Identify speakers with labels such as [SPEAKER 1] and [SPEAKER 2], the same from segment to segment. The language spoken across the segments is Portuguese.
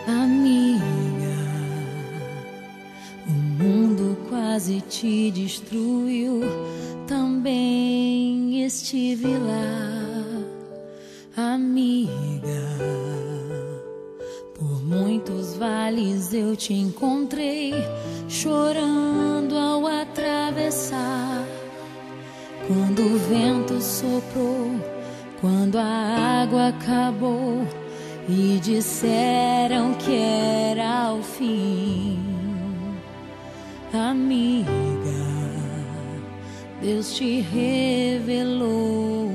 [SPEAKER 1] Amiga, o mundo quase te destruiu, também estive lá. Amiga, por muitos vales eu te encontrei, chorando ao atravessar. Quando o vento soprou, quando a água acabou e disseram que era o fim. Amiga, Deus te revelou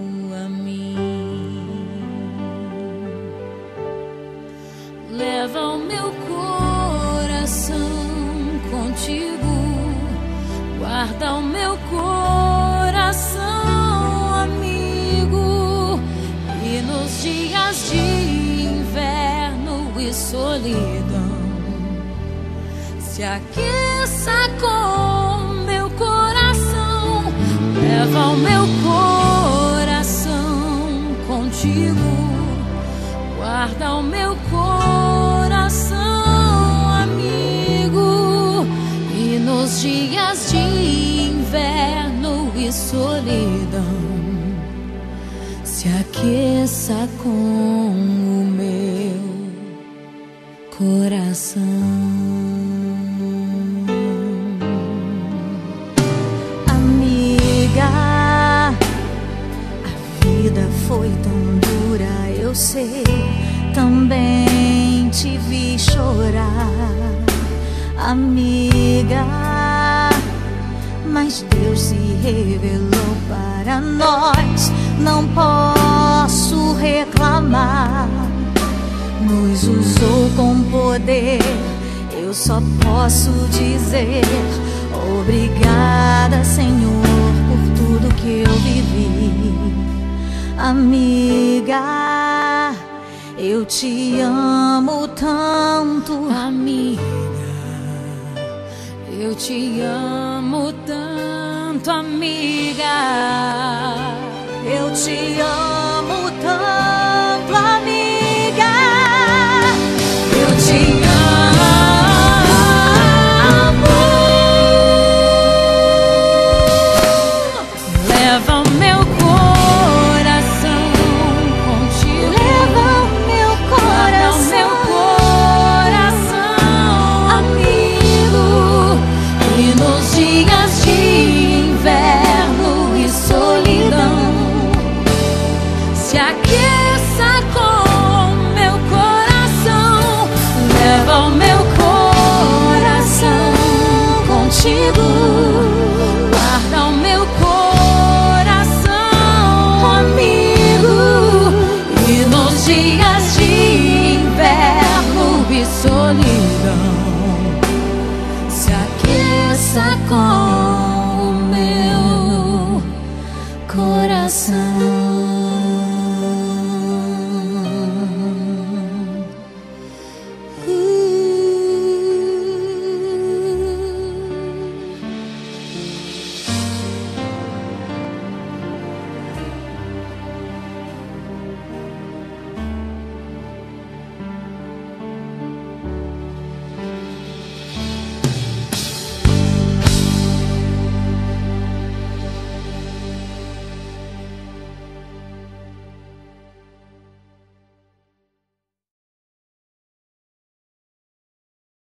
[SPEAKER 1] a mim. Leva o meu coração contigo, guarda o meu coração, amigo. E nos dias de inverno e solidão, se aqueça com meu coração. Leva o meu coração contigo, guarda o meu coração, amigo. E nos dias de inverno e solidão, se aqueça com o meu coração.
[SPEAKER 2] Amiga, a vida foi tão dura, eu sei, também te vi chorar. Amiga, mas Deus se revelou para nós, não posso reclamar. Nos usou com poder, eu só posso dizer obrigada, Senhor, por tudo que eu vivi. Amiga, eu te amo tanto.
[SPEAKER 1] Amiga, eu te amo tanto, amiga.
[SPEAKER 2] Eu te amo.